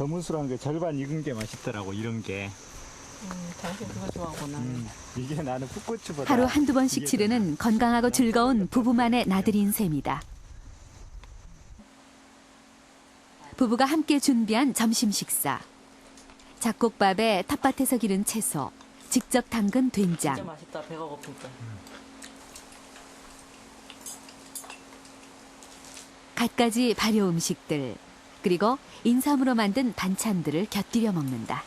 거무스러운 게 절반 익은 게 맛있더라고, 이런 게. 당신 그거 좋아하구나. 이게 나는 풋고추보다. 하루 한두 번씩 치르는 건강하고 즐거운 부부만의 나들이인 셈이다. 부부가 함께 준비한 점심 식사. 잡곡밥에 텃밭에서 기른 채소, 직접 담근 된장. 진짜 맛있다. 배가 고플 때. 갖가지 발효 음식들, 그리고 인삼으로 만든 반찬들을 곁들여 먹는다.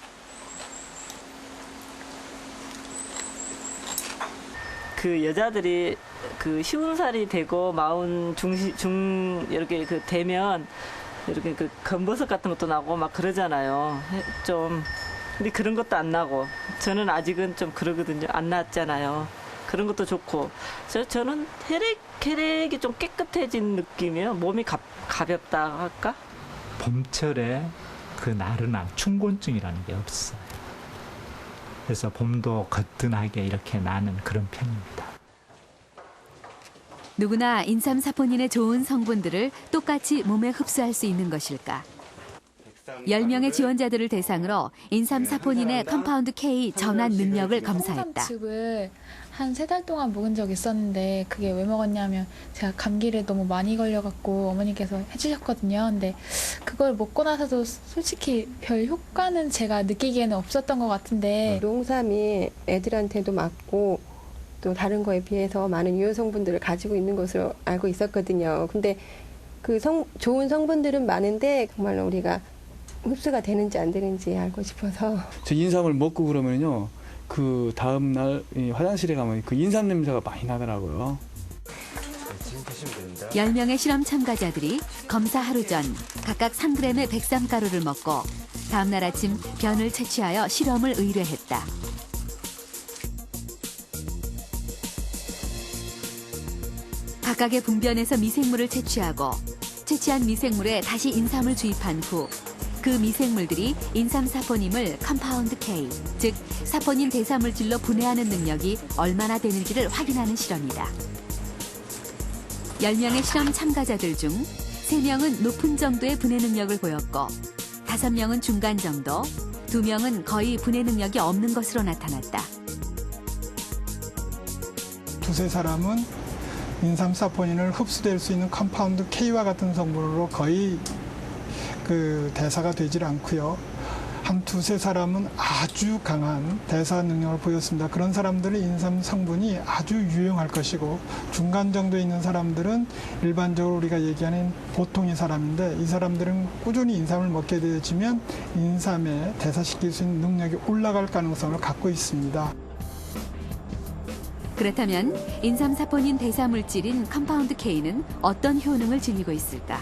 그 여자들이 그 50살이 되고 40 이렇게 그 되면 이렇게 그 검버섯 같은 것도 나고 막 그러잖아요. 좀 근데 그런 것도 안 나고 저는 좀 그러거든요. 안 났잖아요. 그런 것도 좋고 저는 혈액이 좀 깨끗해진 느낌이에요. 몸이 가볍다 할까? 봄철에 그 나른함, 춘곤증이라는 게 없어요. 그래서 봄도 거뜬하게 이렇게 나는 그런 편입니다. 누구나 인삼 사포닌의 좋은 성분들을 똑같이 몸에 흡수할 수 있는 것일까? 10명의 지원자들을 대상으로 인삼 사포닌의 컴파운드 K 전환 능력을 검사했다. 즙을 한 3달 동안 먹은 적이 있었는데 그게 왜 먹었냐면 제가 감기를 너무 많이 걸려갖고 어머니께서 해주셨거든요. 근데 그걸 먹고 나서도 솔직히 별 효과는 제가 느끼기에는 없었던 것 같은데 농삼이 애들한테도 맞고 또 다른 거에 비해서 많은 유효 성분들을 가지고 있는 것으로 알고 있었거든요. 근데 그 좋은 성분들은 많은데 정말로 우리가 흡수가 되는지 안 되는지 알고 싶어서. 저 인삼을 먹고 그러면요, 그 다음 날 화장실에 가면 그 인삼 냄새가 많이 나더라고요. 10명의 실험 참가자들이 검사 하루 전 각각 3g의 백삼가루를 먹고 다음 날 아침 변을 채취하여 실험을 의뢰했다. 각각의 분변에서 미생물을 채취하고 채취한 미생물에 다시 인삼을 주입한 후 그 미생물들이 인삼 사포닌을 컴파운드 K, 즉 사포닌 대사물질로 분해하는 능력이 얼마나 되는지를 확인하는 실험이다. 10명의 실험 참가자들 중 3명은 높은 정도의 분해 능력을 보였고 5명은 중간 정도, 2명은 거의 분해 능력이 없는 것으로 나타났다. 두세 사람은 인삼 사포닌을 흡수될 수 있는 컴파운드 K와 같은 성분으로 거의 그 대사가 되질 않고요. 한 두세 사람은 아주 강한 대사 능력을 보였습니다. 그런 사람들은 인삼 성분이 아주 유용할 것이고 중간 정도에 있는 사람들은 일반적으로 우리가 얘기하는 보통의 사람인데 이 사람들은 꾸준히 인삼을 먹게 되어지면 인삼에 대사시킬 수 있는 능력이 올라갈 가능성을 갖고 있습니다. 그렇다면 인삼 사포닌 대사물질인 컴파운드 K는 어떤 효능을 지니고 있을까?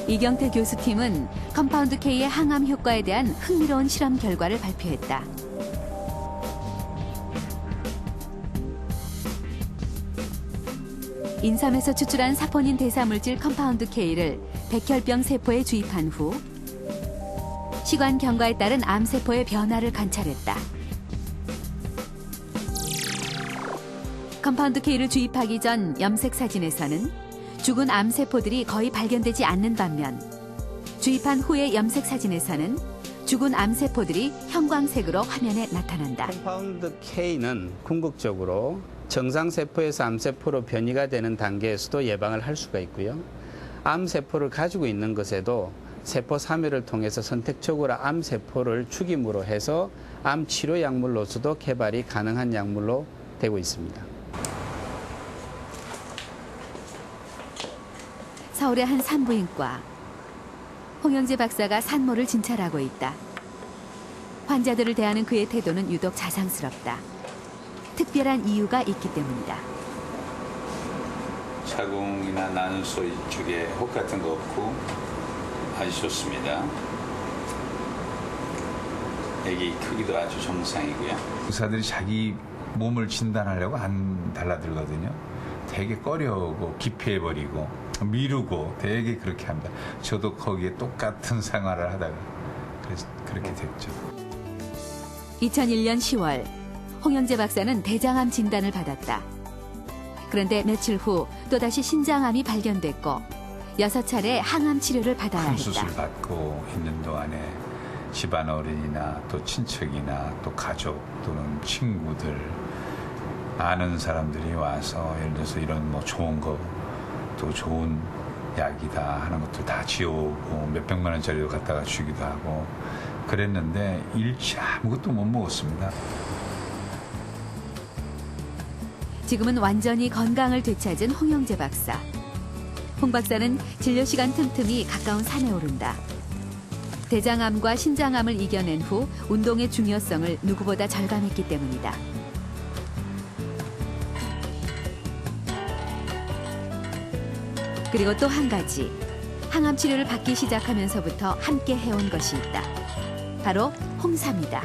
이경태 교수팀은 컴파운드 K의 항암 효과에 대한 흥미로운 실험 결과를 발표했다. 인삼에서 추출한 사포닌 대사물질 컴파운드 K를 백혈병 세포에 주입한 후 시관 경과에 따른 암세포의 변화를 관찰했다. 컴파운드 K를 주입하기 전 염색 사진에서는 죽은 암세포들이 거의 발견되지 않는 반면 주입한 후의 염색 사진에서는 죽은 암세포들이 형광색으로 화면에 나타난다. 컴파운드 K는 궁극적으로 정상세포에서 암세포로 변이가 되는 단계에서도 예방을 할 수가 있고요. 암세포를 가지고 있는 것에도 세포 사멸을 통해서 선택적으로 암세포를 죽임으로 해서 암치료 약물로서도 개발이 가능한 약물로 되고 있습니다. 서울의 한 산부인과. 홍영재 박사가 산모를 진찰하고 있다. 환자들을 대하는 그의 태도는 유독 자상스럽다. 특별한 이유가 있기 때문이다. 자궁이나 난소 이쪽에 혹 같은 거 없고 아주 좋습니다. 아기 크기도 아주 정상이고요. 의사들이 자기 몸을 진단하려고 안 달라들거든요. 되게 꺼려오고 기피해버리고 미루고 되게 그렇게 합니다. 저도 거기에 똑같은 생활을 하다가 그래서 그렇게 됐죠. 2001년 10월 홍영재 박사는 대장암 진단을 받았다. 그런데 며칠 후 또다시 신장암이 발견됐고 6차례 항암 치료를 받아야 큰 했다. 수술 받고 있는 동안에 집안 어른이나 또 친척이나 또 가족 또는 친구들 아는 사람들이 와서 예를 들어서 이런 뭐 좋은 거 또 좋은 약이다 하는 것도 다 지어오고 몇백만 원짜리도 갖다가 주기도 하고 그랬는데 일치 아무것도 못 먹었습니다. 지금은 완전히 건강을 되찾은 홍영재 박사. 홍 박사는 진료 시간 틈틈이 가까운 산에 오른다. 대장암과 신장암을 이겨낸 후 운동의 중요성을 누구보다 절감했기 때문이다. 그리고 또 한 가지, 항암 치료를 받기 시작하면서부터 함께 해온 것이 있다. 바로 홍삼이다.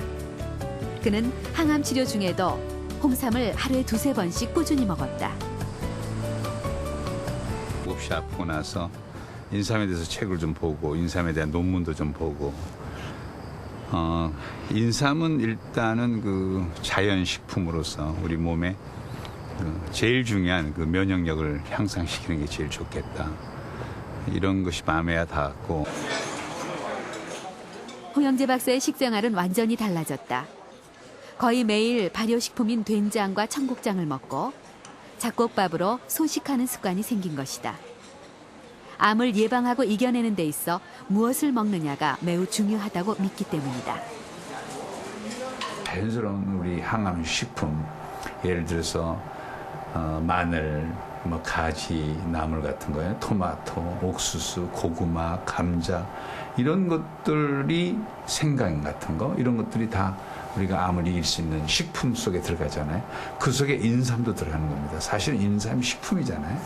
그는 항암 치료 중에도 홍삼을 하루에 2-3번씩 꾸준히 먹었다. 몹시 아프고 나서 인삼에 대해서 책을 좀 보고 인삼에 대한 논문도 좀 보고 인삼은 일단은 그 자연식품으로서 우리 몸에 제일 중요한 그 면역력을 향상시키는 게 제일 좋겠다. 이런 것이 마음에 닿았고. 홍영재 박사의 식생활은 완전히 달라졌다. 거의 매일 발효식품인 된장과 청국장을 먹고 잡곡밥으로 소식하는 습관이 생긴 것이다. 암을 예방하고 이겨내는 데 있어 무엇을 먹느냐가 매우 중요하다고 믿기 때문이다. 자연스러운 우리 항암 식품, 예를 들어서 마늘, 뭐 가지, 나물 같은 거예요. 토마토, 옥수수, 고구마, 감자 이런 것들이 생강 같은 거 이런 것들이 다 우리가 암을 이길 수 있는 식품 속에 들어가잖아요. 그 속에 인삼도 들어가는 겁니다. 사실은 인삼이 식품이잖아요.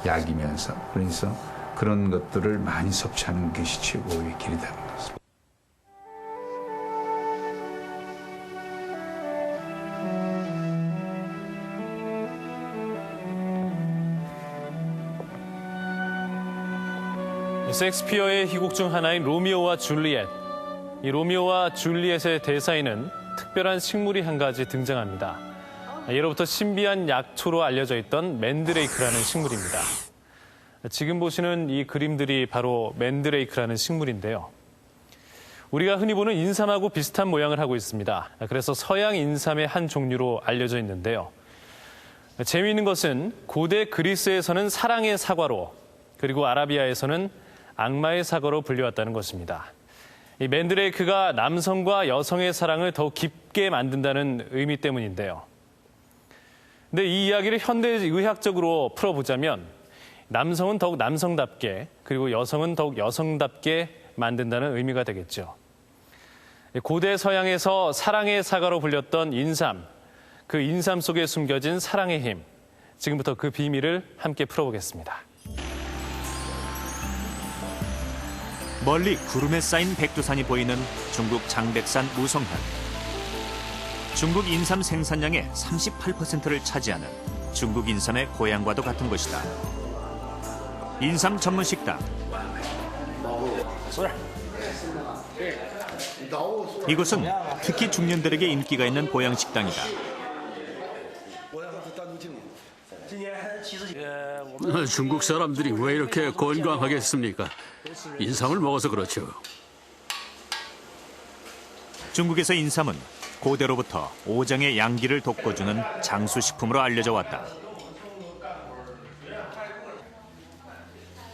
약이면서. 그래서 그런 것들을 많이 섭취하는 것이 최고의 길이다. 셰익스피어의 희곡 중 하나인 로미오와 줄리엣. 이 로미오와 줄리엣의 대사에는 특별한 식물이 한 가지 등장합니다. 예로부터 신비한 약초로 알려져 있던 맨드레이크라는 식물입니다. 지금 보시는 이 그림들이 바로 맨드레이크라는 식물인데요. 우리가 흔히 보는 인삼하고 비슷한 모양을 하고 있습니다. 그래서 서양 인삼의 한 종류로 알려져 있는데요. 재미있는 것은 고대 그리스에서는 사랑의 사과로, 그리고 아라비아에서는 악마의 사과로 불려왔다는 것입니다. 이 맨드레이크가 남성과 여성의 사랑을 더욱 깊게 만든다는 의미 때문인데요. 근데 이 이야기를 현대의학적으로 풀어보자면 남성은 더욱 남성답게, 그리고 여성은 더욱 여성답게 만든다는 의미가 되겠죠. 고대 서양에서 사랑의 사과로 불렸던 인삼, 그 인삼 속에 숨겨진 사랑의 힘, 지금부터 그 비밀을 함께 풀어보겠습니다. 멀리 구름에 쌓인 백두산이 보이는 중국 장백산 무성현. 중국 인삼 생산량의 38%를 차지하는 중국 인삼의 고향과도 같은 곳이다. 인삼 전문 식당. 이곳은 특히 중년들에게 인기가 있는 보양 식당이다. 중국 사람들이 왜 이렇게 건강하겠습니까? 인삼을 먹어서 그렇죠. 중국에서 인삼은 고대로부터 오장의 양기를 돋궈주는 장수식품으로 알려져 왔다.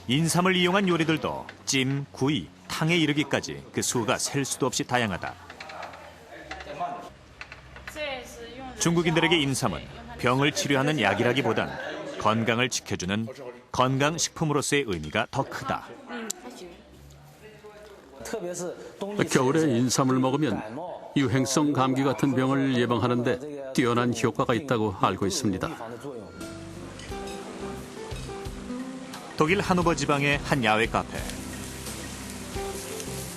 인삼을 이용한 요리들도 찜, 구이, 탕에 이르기까지 그 수가 셀 수도 없이 다양하다. 중국인들에게 인삼은 병을 치료하는 약이라기보단 건강을 지켜주는 건강식품으로서의 의미가 더 크다. 겨울에 인삼을 먹으면 유행성 감기 같은 병을 예방하는 데 뛰어난 효과가 있다고 알고 있습니다. 독일 하노버 지방의 한 야외 카페.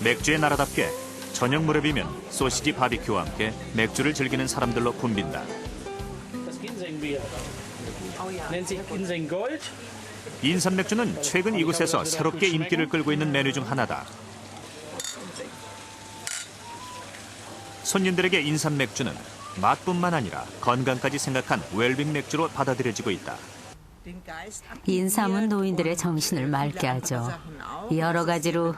맥주의 나라답게 저녁 무렵이면 소시지 바비큐와 함께 맥주를 즐기는 사람들로 붐빈다. 인삼 맥주는 최근 이곳에서 새롭게 인기를 끌고 있는 메뉴 중 하나다. 손님들에게 인삼 맥주는 맛뿐만 아니라 건강까지 생각한 웰빙 맥주로 받아들여지고 있다. 인삼은 노인들의 정신을 맑게 하죠. 여러 가지로